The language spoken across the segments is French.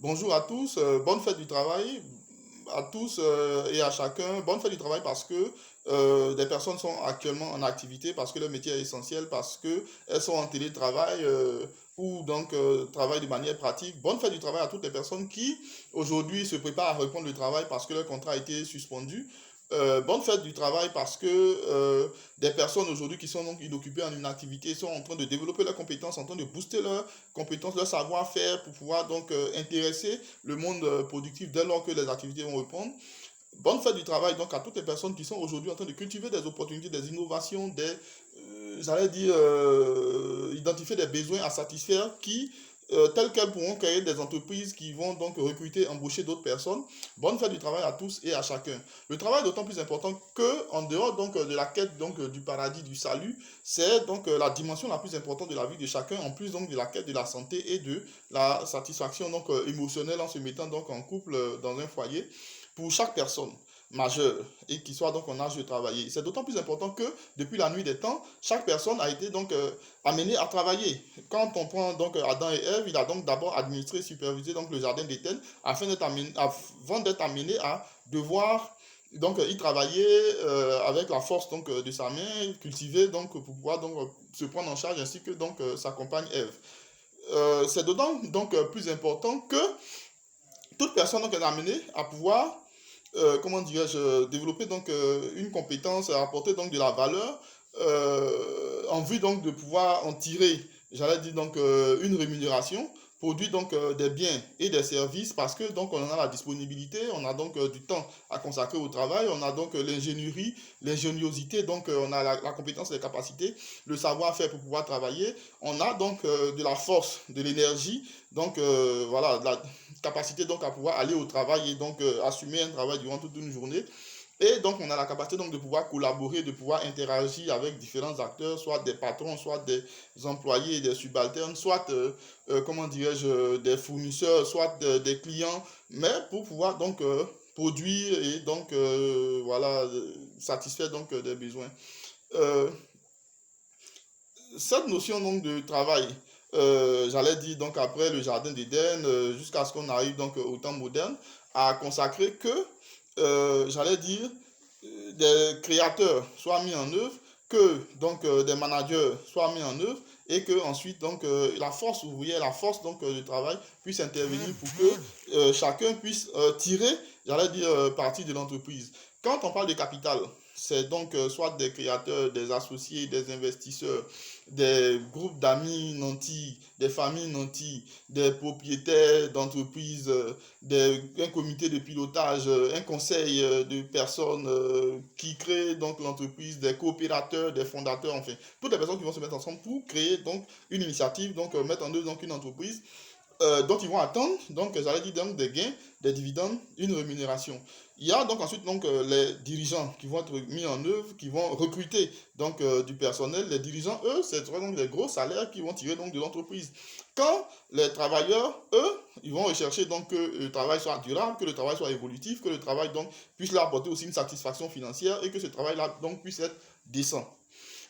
Bonjour à tous, bonne fête du travail à tous et à chacun. Bonne fête du travail parce que des personnes sont actuellement en activité, parce que leur métier est essentiel, parce qu'elles sont en télétravail ou donc travaillent de manière pratique. Bonne fête du travail à toutes les personnes qui aujourd'hui se préparent à reprendre le travail parce que leur contrat a été suspendu. Bonne fête du travail parce que des personnes aujourd'hui qui sont donc inoccupées en une activité sont en train de développer leurs compétences, en train de booster leurs compétences, leur savoir-faire pour pouvoir donc intéresser le monde productif dès lors que les activités vont reprendre. Bonne fête du travail donc à toutes les personnes qui sont aujourd'hui en train de cultiver des opportunités, des innovations, j'allais dire, identifier des besoins à satisfaire qui, tels quels pourront créer des entreprises qui vont donc recruter, embaucher d'autres personnes. Bonne fête du travail à tous et à chacun. Le travail est d'autant plus important que, en dehors donc de la quête donc du paradis, du salut, c'est donc la dimension la plus importante de la vie de chacun, en plus donc de la quête de la santé et de la satisfaction donc émotionnelle en se mettant donc en couple dans un foyer pour chaque personne majeure et qui soit donc en âge de travailler. C'est d'autant plus important que depuis la nuit des temps, chaque personne a été donc amenée à travailler. Quand on prend donc Adam et Ève, il a donc d'abord administré, supervisé donc le jardin d'Éden avant d'être amené à devoir donc y travailler avec la force donc de sa main, cultiver donc pour pouvoir donc se prendre en charge ainsi que donc sa compagne Ève. C'est d'autant donc plus important que toute personne donc est amenée à pouvoir comment dirais-je, développer donc une compétence, apporter donc de la valeur en vue donc de pouvoir en tirer, j'allais dire donc une rémunération, produire donc des biens et des services parce que donc on a la disponibilité, on a donc du temps à consacrer au travail, on a donc l'ingénierie, l'ingéniosité, donc on a la compétence, les capacités, le savoir-faire pour pouvoir travailler, on a donc de la force, de l'énergie, donc voilà, de la capacité donc à pouvoir aller au travail et donc assumer un travail durant toute une journée. Et donc, on a la capacité donc de pouvoir collaborer, de pouvoir interagir avec différents acteurs, soit des patrons, soit des employés, des subalternes, soit, comment dirais-je, des fournisseurs, soit des clients, mais pour pouvoir donc produire et donc, voilà, satisfaire donc des besoins. Euh, cette notion donc de travail, j'allais dire donc après le jardin d'Éden, jusqu'à ce qu'on arrive donc au temps moderne, a consacré que, j'allais dire, des créateurs soient mis en œuvre, que donc des managers soient mis en œuvre et que ensuite donc la force ouvrière, la force donc de travail puisse intervenir pour que chacun puisse tirer, j'allais dire, partie de l'entreprise. Quand on parle de capital, c'est donc soit des créateurs, des associés, des investisseurs, des groupes d'amis nantis, des familles nantis, des propriétaires d'entreprises, un comité de pilotage, un conseil de personnes qui créent donc l'entreprise, des coopérateurs, des fondateurs, enfin, toutes les personnes qui vont se mettre ensemble pour créer donc une initiative, donc mettre en œuvre donc une entreprise dont ils vont attendre, donc j'allais dire donc des gains, des dividendes, une rémunération. Il y a donc ensuite donc les dirigeants qui vont être mis en œuvre, qui vont recruter donc du personnel. Les dirigeants, eux, c'est donc les gros salaires qui vont tirer donc de l'entreprise. Quand les travailleurs, eux, ils vont rechercher donc que le travail soit durable, que le travail soit évolutif, que le travail donc puisse leur apporter aussi une satisfaction financière et que ce travail-là donc puisse être décent.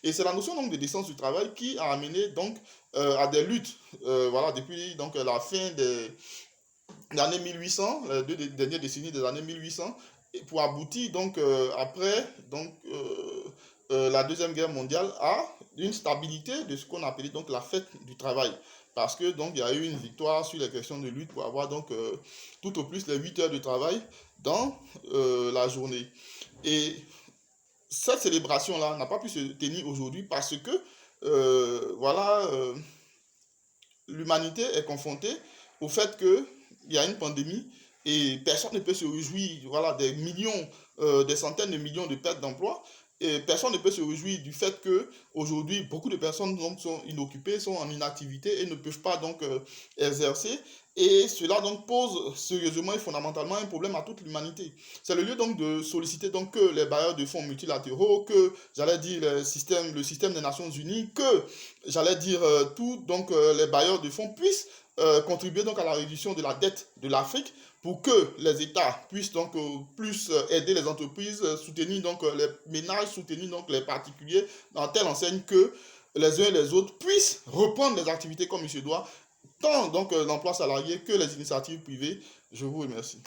Et c'est la notion donc de décence du travail qui a amené donc à des luttes, voilà, depuis donc la fin des années 1800, les deux dernières décennies des années 1800, et pour aboutir donc après donc la deuxième guerre mondiale à une stabilité de ce qu'on appelait donc la fête du travail. Parce que donc il y a eu une victoire sur les questions de lutte pour avoir donc tout au plus les 8 heures de travail dans la journée. Et cette célébration-là n'a pas pu se tenir aujourd'hui parce que, voilà, l'humanité est confrontée au fait qu'il y a une pandémie et personne ne peut se réjouir, voilà, des millions, des centaines de millions de pertes d'emplois. Et personne ne peut se réjouir du fait que aujourd'hui beaucoup de personnes donc, sont inoccupées, sont en inactivité et ne peuvent pas donc exercer. Et cela donc pose sérieusement et fondamentalement un problème à toute l'humanité. C'est le lieu donc de solliciter donc que les bailleurs de fonds multilatéraux, que j'allais dire le système des Nations Unies, que j'allais dire tout donc les bailleurs de fonds puissent contribuer donc à la réduction de la dette de l'Afrique pour que les États puissent donc plus aider les entreprises, soutenir donc les ménages, soutenir donc les particuliers dans telle enseigne que les uns et les autres puissent reprendre les activités comme il se doit, tant donc l'emploi salarié que les initiatives privées. Je vous remercie.